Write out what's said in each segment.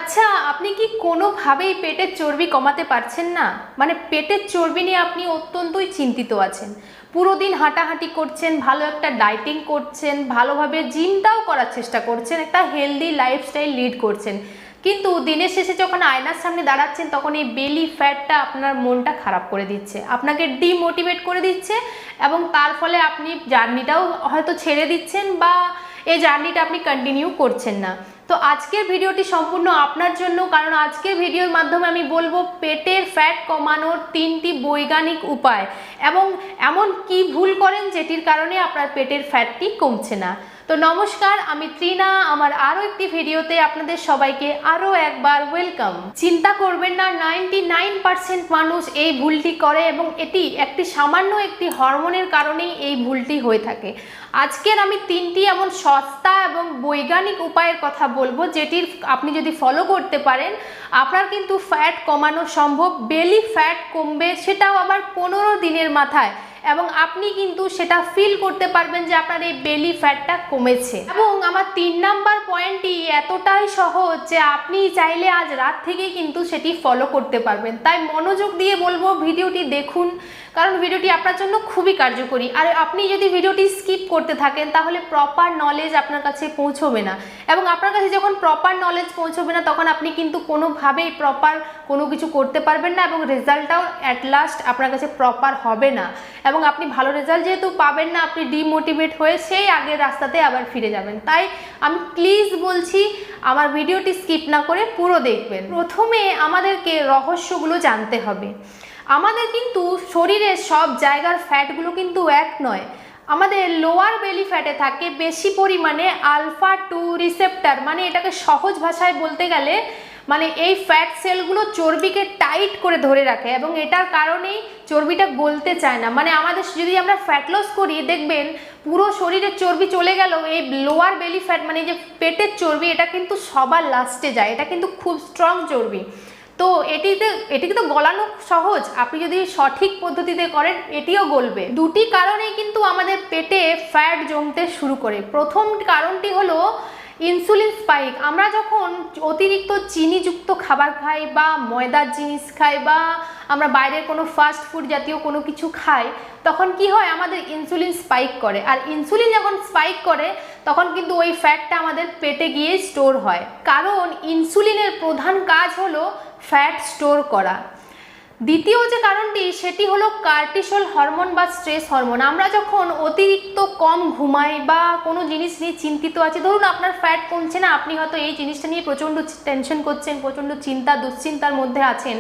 আচ্ছা, আপনি কি কোনোভাবেই পেটের চর্বি কমাতে পারছেন না? মানে পেটের চর্বি নিয়ে আপনি অত্যন্তই চিন্তিত আছেন। পুরো দিন হাঁটাহাঁটি করছেন, ভালো একটা ডায়েটিং করছেন, ভালোভাবে জিমটাও করার চেষ্টা করছেন, একটা হেলদি লাইফস্টাইল লিড করছেন। কিন্তু দিনের শেষে যখন আয়নার সামনে দাঁড়াচ্ছেন তখন এই বেলি ফ্যাটটা আপনার মনটা খারাপ করে দিচ্ছে, আপনাকে ডিমোটিভেট করে দিচ্ছে এবং তার ফলে আপনি জার্নিটাও হয়তো ছেড়ে দিচ্ছেন বা এই জার্নিটা আপনি কন্টিনিউ করছেন না। তো আজকের ভিডিওটি সম্পূর্ণ আপনার জন্য, কারণ আজকের ভিডিওর মাধ্যমে আমি বলবো পেটের ফ্যাট কমানোর 3টি বৈজ্ঞানিক উপায় এবং এমন কি ভুল করেন যেটির কারণে আপনার পেটের ফ্যাটটি কমছে না। তো নমস্কার, আমি তৃণা। আমার আরও একটি ভিডিওতে আপনাদের সবাইকে আরও একবার ওয়েলকাম। চিন্তা করবেন না, 99% মানুষ এই ভুলটি করে এবং এটি একটি সামান্য একটি হরমোনের কারণেই এই ভুলটি হয়ে থাকে। আজকের আমি 3টি এমন সস্তা এবং বৈজ্ঞানিক উপায়ের কথা বলবো যেটির আপনি যদি ফলো করতে পারেন আপনার কিন্তু ফ্যাট কমানো সম্ভব। বেলি ফ্যাট কমবে, সেটাও আবার 15 দিনের মাথায়, এবং আপনি কিন্তু সেটা ফিল করতে পারবেন যে আপনার এই বেলি ফ্যাটটা কমেছে। এবং আমার 3 নাম্বার পয়েন্টটি এতটাই সহজ যে আপনি চাইলে আজ রাত থেকেই কিন্তু সেটি ফলো করতে পারবেন। তাই মনোযোগ দিয়ে বলবো, ভিডিওটি দেখুন, কারণ ভিডিওটি আপনার জন্য খুবই কার্যকরী। আর আপনি যদি ভিডিওটি স্কিপ করতে থাকেন তাহলে প্রপার নলেজ আপনার কাছে পৌঁছবে না, এবং আপনার কাছে যখন প্রপার নলেজ পৌঁছবে না তখন আপনি কিন্তু কোনোভাবেই প্রপার কোনো কিছু করতে পারবেন না এবং রেজাল্টটাও অ্যাট লাস্ট আপনার কাছে প্রপার হবে না, এবং আপনি ভালো রেজাল্ট যেহেতু পাবেন না আপনি ডিমোটিভেট হয়ে সেই আগের রাস্তাতে আবার ফিরে যাবেন। তাই আমি প্লিজ বলছি আমার ভিডিওটি স্কিপ না করে পুরো দেখবেন। প্রথমে আমাদেরকে রহস্যগুলো জানতে হবে। আমাদের কিন্তু শরীরের সব জায়গার ফ্যাটগুলো কিন্তু এক নয়। আমাদের লোয়ার বেলি ফ্যাটে থাকে বেশি পরিমাণে আলফা 2 রিসেপ্টর, মানে এটাকে সহজ ভাষায় বলতে গেলে মানে এই ফ্যাট সেলগুলো চর্বিকে টাইট করে ধরে রাখে এবং এটার কারণেই চর্বিটা গলতে চায় না। মানে আমাদের যদি আমরা ফ্যাট লস করি দেখবেন পুরো শরীরের চর্বি চলে গেল, এই লোয়ার বেলি ফ্যাট মানে যে পেটের চর্বি এটা কিন্তু সবার লাস্টে যায়, এটা কিন্তু খুব স্ট্রং চর্বি। তো এটিকে তো গলানো সহজ, আপনি যদি সঠিক পদ্ধতিতে করেন এটিও গলবে। দুটি কারণেই কিন্তু আমাদের পেটে ফ্যাট জমতে শুরু করে। প্রথম কারণটি হলো ইনসুলিন স্পাইক। আমরা যখন অতিরিক্ত চিনিযুক্ত খাবার খাই বা ময়দার জিনিস খাই বা আমরা বাইরের কোনো ফাস্ট ফুড জাতীয় কোনো কিছু খাই তখন কি হয়, আমাদের ইনসুলিন স্পাইক করে। আর ইনসুলিন যখন স্পাইক করে তখন কিন্তু ওই ফ্যাটটা আমাদের পেটে গিয়ে স্টোর হয়, কারণ ইনসুলিনের প্রধান কাজ হলো ফ্যাট স্টোর করা। দ্বিতীয় যে কারণটি সেটি হলো কর্টিসল হরমোন বা স্ট্রেস হরমোন। আমরা যখন অতিরিক্ত কম ঘুমাই বা কোনো জিনিস নিয়ে চিন্তিত আছি, ধরুন আপনার ফ্যাট কমছে না, আপনি হয়তো এই জিনিসটা নিয়ে প্রচণ্ড টেনশন করছেন, প্রচণ্ড দুশ্চিন্তার মধ্যে আছেন,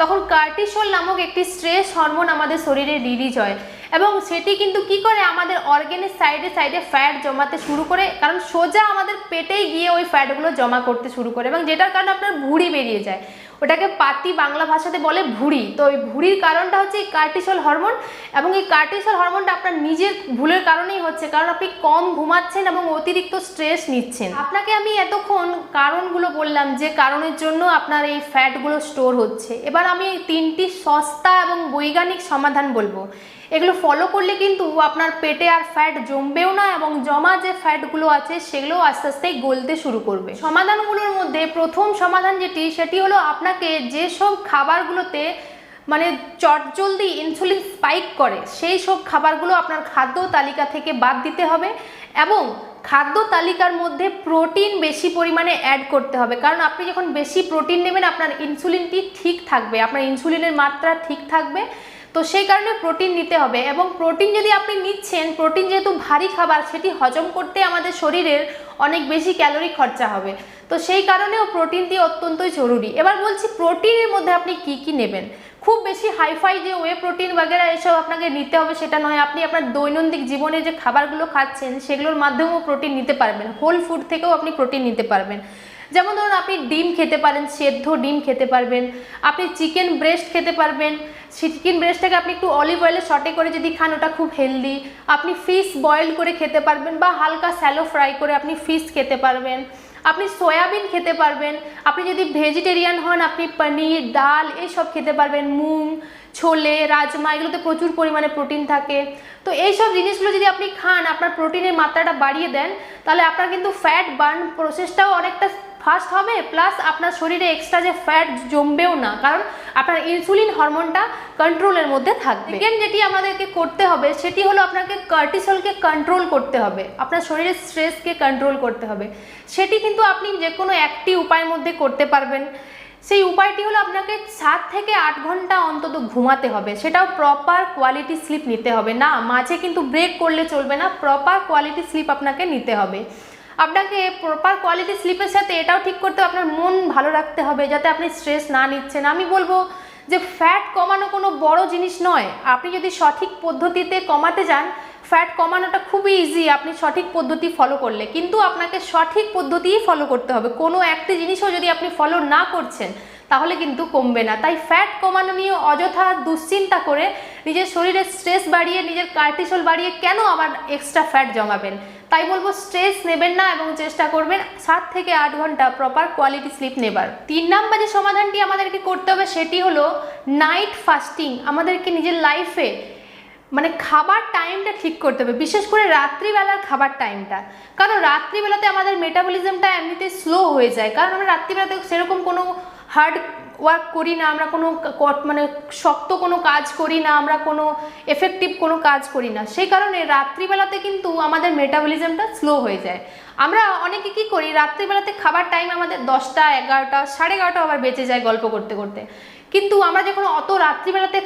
তখন কর্টিসল নামক একটি স্ট্রেস হরমোন আমাদের শরীরে রিলিজ হয় এবং সেটি কিন্তু কি করে আমাদের অর্গানের সাইডে সাইডে ফ্যাট জমাতে শুরু করে, কারণ সোজা আমাদের পেটেই গিয়ে ওই ফ্যাটগুলো জমা করতে শুরু করে এবং যেটার কারণে আপনার ভুঁড়ি বেরিয়ে যায়। ওটাকে পাতি বাংলা ভাষাতে বলে ভুঁড়ি। তো ওই ভুঁড়ির কারণটা হচ্ছে এই কর্টিসল হরমোন, এবং এই কর্টিসল হরমোনটা আপনার নিজের ভুলের কারণেই হচ্ছে, কারণ আপনি কম ঘুমাচ্ছেন এবং অতিরিক্ত স্ট্রেস নিচ্ছেন। আপনাকে আমি এতক্ষণ কারণগুলো বললাম যে কারণের জন্য আপনার এই ফ্যাটগুলো স্টোর হচ্ছে। এবার আমি এই 3টি সস্তা এবং বৈজ্ঞানিক সমাধান বলবো, এগুলো ফলো করলে কিন্তু আপনার পেটে আর ফ্যাট জমবেও না এবং জমা যে ফ্যাটগুলো আছে সেগুলো আস্তে আস্তে গলতে শুরু করবে। সমাধানগুলোর মধ্যে প্রথম সমাধান সেটি হলো আপনাকে যেসব খাবারগুলোতে মানে চটজলদি ইনসুলিন স্পাইক করে সেই সব খাবারগুলো আপনার খাদ্য তালিকা থেকে বাদ দিতে হবে এবং খাদ্য তালিকার মধ্যে প্রোটিন বেশি পরিমাণে অ্যাড করতে হবে, কারণ আপনি যখন বেশি প্রোটিন নেবেন আপনার ইনসুলিনটি ঠিক থাকবে, আপনার ইনসুলিনের মাত্রা ঠিক থাকবে। তো সেই কারণে প্রোটিন নিতে হবে, এবং প্রোটিন যদি আপনি নিচ্ছেন, প্রোটিন যেহেতু ভারী খাবার সেটি হজম করতে আমাদের শরীরের অনেক বেশি ক্যালোরি খরচা হবে, তো সেই কারণেও প্রোটিনটি অত্যন্তই জরুরি। এবার বলছি প্রোটিনের মধ্যে আপনি কি কি নেবেন। খুব বেশি হাইফাই যে ওয়ে প্রোটিন বাগেরা এসব আপনাকে নিতে হবে সেটা নয়, আপনি আপনার দৈনন্দিন জীবনে যে খাবারগুলো খাচ্ছেন সেগুলোর মাধ্যমেও প্রোটিন নিতে পারবেন, হোল ফুড থেকেও আপনি প্রোটিন নিতে পারবেন। যেমন ধরুন আপনি ডিম খেতে পারেন, সেদ্ধ ডিম খেতে পারবেন, আপনি চিকেন ব্রেস্ট খেতে পারবেন, চিকেন ব্রেস্টটাকে আপনি একটু অলিভ অয়েলে সটে করে যদি খান ওটা খুব হেলদি। আপনি ফিশ বয়েল করে খেতে পারবেন বা হালকা স্যালো ফ্রাই করে আপনি ফিশ খেতে পারবেন, আপনি সয়াবিন খেতে পারবেন। আপনি যদি ভেজিটেরিয়ান হন আপনি পনির, ডাল এইসব খেতে পারবেন, মুগ, ছোলে, রাজমা, এগুলোতে প্রচুর পরিমাণে প্রোটিন থাকে। তো এই সব জিনিসগুলো যদি আপনি খান, আপনার প্রোটিনের মাত্রাটা বাড়িয়ে দেন, তাহলে আপনার কিন্তু ফ্যাট বার্ন প্রসেসটাও অনেকটা ফাস্ট হবে, প্লাস আপনার শরীরে এক্সট্রা যে ফ্যাট জমবেও না, কারণ আপনার ইনসুলিন হরমোনটা কন্ট্রোলের মধ্যে থাকবে। সেকেন্ড যেটি আমাদেরকে করতে হবে সেটি হলো আপনাকে কর্টিসলকে কন্ট্রোল করতে হবে, আপনার শরীরের স্ট্রেসকে কন্ট্রোল করতে হবে। সেটি কিন্তু আপনি যে কোনো একটি উপায়ের মধ্যে করতে পারবেন। সেই উপায়টি হলো আপনাকে 7 থেকে 8 ঘন্টা অন্তত ঘুমাতে হবে, সেটাও প্রপার কোয়ালিটি স্লিপ নিতে হবে না, মাঝে কিন্তু ব্রেক করলে চলবে না, প্রপার কোয়ালিটি স্লিপ আপনাকে নিতে হবে। আপনাকে প্রপার কোয়ালিটি স্লিপের সাথে এটাও ঠিক করতে হবে আপনার মন ভালো রাখতে হবে, যাতে আপনি স্ট্রেস না নিচ্ছেন। আমি বলবো যে ফ্যাট কমানো কোনো বড় জিনিস নয়, আপনি যদি সঠিক পদ্ধতিতে কমাতে যান ফ্যাট কমানোটা খুবই ইজি আপনি সঠিক পদ্ধতি ফলো করলে, কিন্তু আপনাকে সঠিক পদ্ধতিই ফলো করতে হবে। কোনো একটি জিনিসও যদি আপনি ফলো না করছেন তাহলে কিন্তু কমবে না। তাই ফ্যাট কমানো নিয়ে অযথা দুশ্চিন্তা করে নিজের শরীরে স্ট্রেস বাড়িয়ে, নিজের কর্টিসল বাড়িয়ে কেন আবার এক্সট্রা ফ্যাট জমাবেন। তাই বলবো স্ট্রেস নেবেন না এবং চেষ্টা করবেন 7 থেকে 8 ঘন্টা প্রপার কোয়ালিটি স্লিপ নেবার। 3 নম্বর যে সমাধানটি আমাদেরকে করতে হবে সেটি হলো নাইট ফাস্টিং। আমাদেরকে নিজের লাইফে মানে খাবার টাইমটা ঠিক করতে হবে, বিশেষ করে রাত্রিবেলার খাবার টাইমটা, কারণ রাত্রিবেলাতে আমাদের মেটাবলিজমটা এমনিতে স্লো হয়ে যায়, কারণ আমরা রাত্রিবেলাতে সেরকম কোনো হার্ড ওয়ার্ক করি না, আমরা কোনো মানে শক্ত কোনো কাজ করি না, আমরা কোনো এফেক্টিভ কোনো কাজ করি না, সেই কারণে রাত্রিবেলাতে কিন্তু আমাদের মেটাবলিজমটা স্লো হয়ে যায়। আমরা অনেকে কি করি, রাত্রিবেলাতে খাবার টাইম আমাদের 10টা 11টা 11:30 আবার বেঁচে যায় গল্প করতে করতে, কিন্তু আমরা যখন অত রাত্রিবেলাতে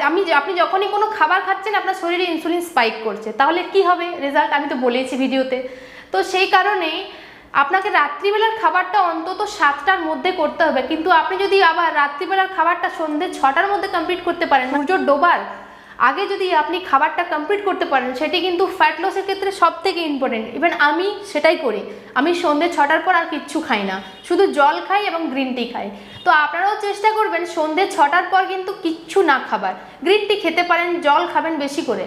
আপনি যখনই কোনো খাবার খাচ্ছেন আপনার শরীরে ইনসুলিন স্পাইক করছে, তাহলে কি হবে রেজাল্ট আমি তো বলেছি ভিডিওতে। তো সেই কারণেই আপনাকে রাত্রিবেলার খাবারটা অন্তত 7টার মধ্যে করতে হবে, কিন্তু আপনি যদি আবার রাত্রিবেলার খাবারটা সন্ধ্যে 6টার মধ্যে কমপ্লিট করতে পারেন, সূর্য ডোবার আগে যদি আপনি খাবারটা কমপ্লিট করতে পারেন, সেটি কিন্তু ফ্যাট লসের ক্ষেত্রে সব থেকে ইম্পর্টেন্ট। ইভেন আমি সেটাই করি, আমি সন্ধ্যে 6টার পর আর কিচ্ছু খাই না, শুধু জল খাই এবং গ্রিন টি খাই। তো আপনারাও চেষ্টা করবেন সন্ধ্যে 6টার পর কিন্তু কিচ্ছু না খাবার, গ্রিন টি খেতে পারেন, জল খাবেন বেশি করে।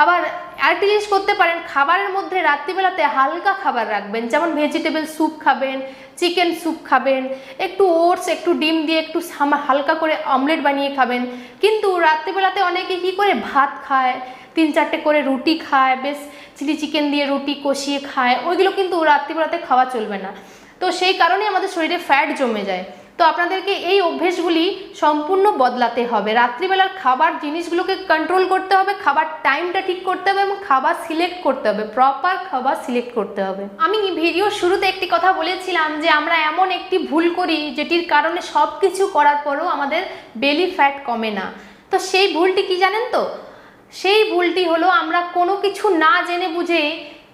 আবার আরেকটি জিনিস করতে পারেন, খাবারের মধ্যে রাত্রিবেলাতে হালকা খাবার রাখবেন, যেমন ভেজিটেবল স্যুপ খাবেন, চিকেন স্যুপ খাবেন, একটু ওটস, একটু ডিম দিয়ে একটু হালকা করে অমলেট বানিয়ে খাবেন। কিন্তু রাত্রিবেলাতে অনেকে কি করে ভাত খায়, 3-4টে করে রুটি খায়, বেশ চিলি চিকেন দিয়ে রুটি কষিয়ে খায়, ওইগুলো কিন্তু রাত্রিবেলাতে খাওয়া চলবে না। তো সেই কারণে আমাদের শরীরে ফ্যাট জমে যায়। তো আপনাদেরকে এই অভ্যেসগুলি সম্পূর্ণ বদলাতে হবে, রাত্রিবেলার খাবার জিনিসগুলোকে কন্ট্রোল করতে হবে, খাবার টাইমটা ঠিক করতে হবে এবং খাবার সিলেক্ট করতে হবে, প্রপার খাবার সিলেক্ট করতে হবে। আমি ভিডিওর শুরুতে একটি কথা বলেছিলাম যে আমরা এমন একটি ভুল করি যেটির কারণে সব কিছু করার পরও আমাদের বেলি ফ্যাট কমে না। তো সেই ভুলটি কি জানেন তো? সেই ভুলটি হলো আমরা কোনো কিছু না জেনে বুঝে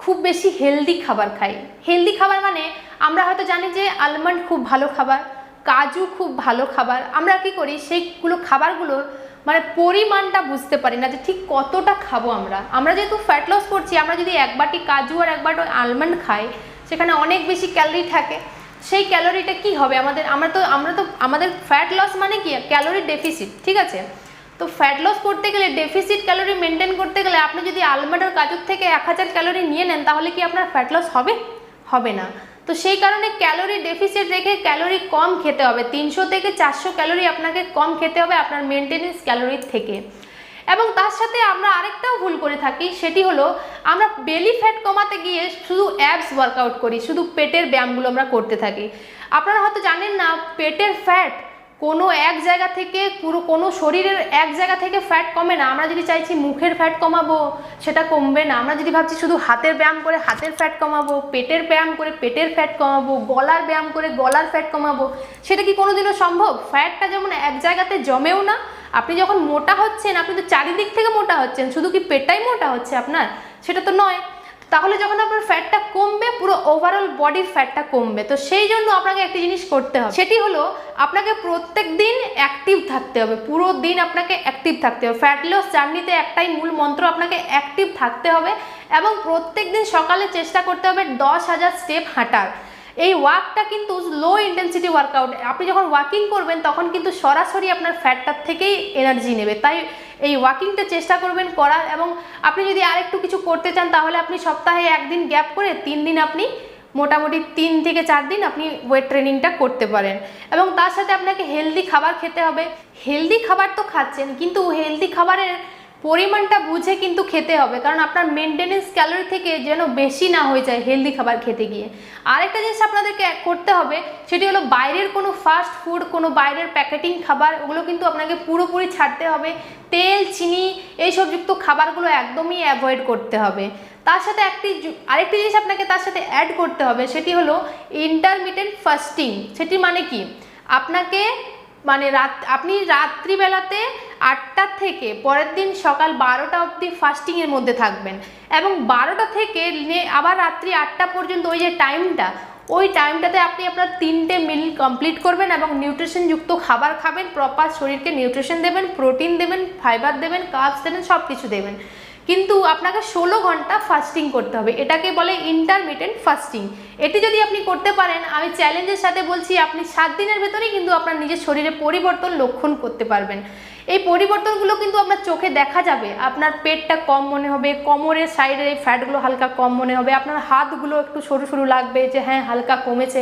খুব বেশি হেলদি খাবার খাই। হেলদি খাবার মানে আমরা হয়তো জানি যে আলমন্ড খুব ভালো খাবার, কাজু খুব ভালো খাবার, আমরা কি করি সেইগুলো খাবারগুলোর মানে পরিমাণটা বুঝতে পারি না যে ঠিক কতটা খাবো। আমরা যেহেতু ফ্যাট লস করছি, আমরা যদি 1 বাটি কাজু আর 1 বাটি আলমন্ড খাই, সেখানে অনেক বেশি ক্যালোরি থাকে। সেই ক্যালোরিটা কি হবে আমরা তো আমাদের ফ্যাট লস মানে কি ক্যালোরি ডেফিসিট, ঠিক আছে? তো ফ্যাট লস করতে গেলে ডেফিসিট ক্যালোরি মেনটেন করতে গেলে আপনি যদি আলমন্ড আর কাজুর থেকে 1000 ক্যালোরি নিয়ে নেন, তাহলে কি আপনার ফ্যাট লস হবে না। তো সেই কারণে ক্যালোরি ডেফিসিট রেখে ক্যালোরি কম খেতে হবে, 300 থেকে 400 ক্যালোরি আপনাকে কম খেতে হবে আপনার মেনটেনেন্স ক্যালোরির থেকে। এবং তার সাথে আমরা আরেকটাও ভুল করে থাকি, সেটি হলো আমরা বেলি ফ্যাট কমাতে গিয়ে শুধু অ্যাবস ওয়ার্কআউট করি, শুধু পেটের ব্যায়ামগুলো আমরা করতে থাকি। আপনারা হয়তো জানেন না, পেটের ফ্যাট কোনো এক জায়গা থেকে কোনো শরীরের এক জায়গা থেকে ফ্যাট কমে না। আমরা যদি চাইছি মুখের ফ্যাট কমাবো, সেটা কমবে না। আমরা যদি ভাবছি শুধু হাতের ব্যায়াম করে হাতের ফ্যাট কমাবো, পেটের ব্যায়াম করে পেটের ফ্যাট কমাবো, গলার ব্যায়াম করে গলার ফ্যাট কমাবো, সেটা কি কোনোদিনও সম্ভব? ফ্যাটটা যেমন এক জায়গাতে জমেও না, আপনি যখন মোটা হচ্ছেন আপনি তো চারিদিক থেকে মোটা হচ্ছেন, শুধু কি পেটটাই মোটা হচ্ছে আপনার? সেটা তো নয়। তাহলে যখন আপনার ফ্যাটটা কমবে, পুরো ওভারঅল বডির ফ্যাটটা কমবে। তো সেই জন্য আপনাকে একটি জিনিস করতে হবে, সেটি হলো আপনাকে প্রত্যেক দিন অ্যাক্টিভ থাকতে হবে, পুরো দিন আপনাকে অ্যাক্টিভ থাকতে হবে। ফ্যাট লস জার্নিতে একটাই মূল মন্ত্র, আপনাকে অ্যাক্টিভ থাকতে হবে এবং প্রত্যেক দিন সকালে চেষ্টা করতে হবে 10,000 স্টেপ হাঁটার। এই ওয়ার্কটা কিন্তু লো ইন্টেন্সিটি ওয়ার্কআউট। আপনি যখন ওয়াকিং করবেন তখন কিন্তু সরাসরি আপনার ফ্যাটটার থেকেই এনার্জি নেবে, তাই এই ওয়াকিংটা চেষ্টা করবেন করার। এবং আপনি যদি আরেকটু কিছু করতে চান তাহলে আপনি সপ্তাহে 1 দিন গ্যাপ করে 3 দিন আপনি মোটামুটি 3 থেকে 4 দিন আপনি ওয়েট ট্রেনিংটা করতে পারেন। এবং তার সাথে আপনাকে হেলদি খাবার খেতে হবে। হেলদি খাবার তো খাচ্ছেন, কিন্তু হেলদি খাবারের পরিমাণটা বুঝে কিন্তু খেতে হবে, কারণ আপনার মেনটেনেন্স ক্যালোরি থেকে যেন বেশি না হয়ে যায় হেলদি খাবার খেতে গিয়ে। আরেকটা জিনিস আপনাদেরকে করতে হবে, সেটি হলো বাইরের কোনো ফাস্ট ফুড, কোনো বাইরের প্যাকেটিং খাবার, ওগুলো কিন্তু আপনাকে পুরোপুরি ছাড়তে হবে। তেল, চিনি এইসব যুক্ত খাবারগুলো একদমই অ্যাভয়েড করতে হবে। তার সাথে আরেকটি জিনিস আপনাকে তার সাথে অ্যাড করতে হবে, সেটি হলো ইন্টারমিটেন্ট ফাস্টিং। সেটি মানে কি, আপনাকে আপনি রাত্রিবেলাতে 8টা থেকে পরের দিন সকাল 12টা অবধি ফাস্টিংয়ের মধ্যে থাকবেন, এবং 12টা থেকে আবার রাত্রি 8টা পর্যন্ত ওই যে টাইমটা, ওই টাইমটাতে আপনি আপনার 3টে মিল কমপ্লিট করবেন এবং নিউট্রিশনযুক্ত খাবার খাবেন, প্রপার শরীরকে নিউট্রিশন দেবেন, প্রোটিন দেবেন, ফাইবার দেবেন, কার্বস দেবেন, সব কিছু দেবেন। কিন্তু আপনাকে 16 ঘন্টা ফাস্টিং করতে হবে, এটাকে বলে ইন্টারমিটেন্ট ফাস্টিং। এটি যদি আপনি করতে পারেন, আমি চ্যালেঞ্জের সাথে বলছি আপনি 7 দিনের ভেতরেই কিন্তু আপনার নিজের শরীরে পরিবর্তন লক্ষণ করতে পারবেন। এই পরিবর্তনগুলো কিন্তু আপনার চোখে দেখা যাবে। আপনার পেটটা কম মনে হবে, কোমরের সাইডের এই ফ্যাটগুলো হালকা কম মনে হবে, আপনার হাতগুলো একটু সরু সরু লাগবে যে হ্যাঁ হালকা কমেছে।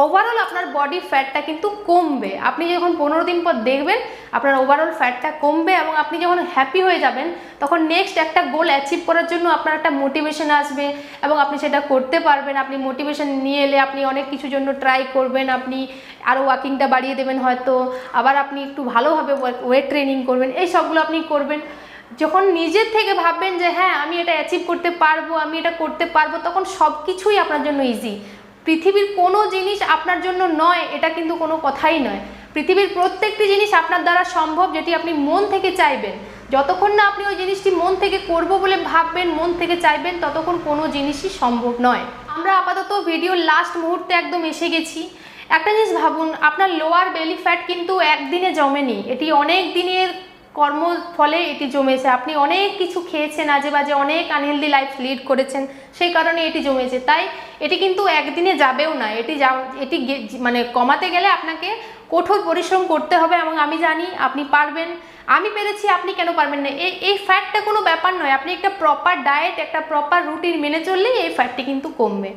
ওভারঅল আপনার বডি ফ্যাটটা কিন্তু কমবে। আপনি যখন 15 দিন পর দেখবেন আপনার ওভারঅল ফ্যাটটা কমবে, এবং আপনি যখন হ্যাপি হয়ে যাবেন তখন নেক্সট একটা গোল অ্যাচিভ করার জন্য আপনার একটা মোটিভেশন আসবে এবং আপনি সেটা করতে পারবেন। আপনি মোটিভেশন নিয়ে এলে আপনি অনেক কিছুর জন্য ট্রাই করবেন, আপনি আরও ওয়াকিংটা বাড়িয়ে দেবেন হয়তো, আবার আপনি একটু ভালোভাবে ওয়েট ট্রেনিং করবেন, এই সবগুলো আপনি করবেন। যখন নিজের থেকে ভাববেন যে হ্যাঁ আমি এটা অ্যাচিভ করতে পারবো, আমি এটা করতে পারবো, তখন সব কিছুই আপনার জন্য ইজি। পৃথিবীর কোনো জিনিস আপনার জন্য নয়, এটা কিন্তু কোনো কথাই নয়। পৃথিবীর প্রত্যেকটি জিনিস আপনার দ্বারা সম্ভব, যেটি আপনি মন থেকে চাইবেন। যতক্ষণ না আপনি ওই জিনিসটি মন থেকে করব বলে ভাববেন, মন থেকে চাইবেন, ততক্ষণ কোনো জিনিসই সম্ভব নয়। আমরা আপাতত ভিডিওর লাস্ট মুহূর্তে একদম এসে গেছি। একটা জিনিস ভাবুন, আপনার লোয়ার বেলি ফ্যাট কিন্তু একদিনে জমেনি, এটি অনেক দিনের কর্মর ফলে এটি জমেছে। আপনি অনেক কিছু খেয়েছেন আজে বাজে, অনেক আনহেলদি লাইফ লিড করেছেন, সেই কারণে এটি জমেছে। তাই এটি কিন্তু একদিনে যাবেও না। এটি কমাতে গেলে আপনাকে কঠোর পরিশ্রম করতে হবে, এবং আমি জানি আপনি পারবেন। আমি পেরেছি, আপনি কেন পারবেন না? এই ফ্যাটটা কোনো ব্যাপার নয়। আপনি একটা প্রপার ডায়েট, একটা প্রপার রুটিন মেনে চললেই এই ফ্যাটটি কিন্তু কমবে।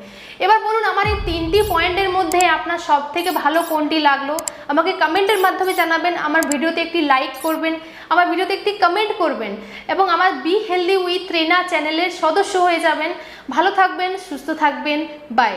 এবার বলুন, আমার এই 3টি পয়েন্টের মধ্যে আপনার সব থেকে ভালো কোনটি লাগলো আমাকে কমেন্টের মাধ্যমে জানাবেন। আমার ভিডিওতে একটি লাইক করবেন, আমার ভিডিওতে একটি কমেন্ট করবেন, এবং আমার বি হেলদি উইথ রেনা চ্যানেলের সদস্য হয়ে যাবেন। ভালো থাকবেন, সুস্থ থাকবেন, বাই।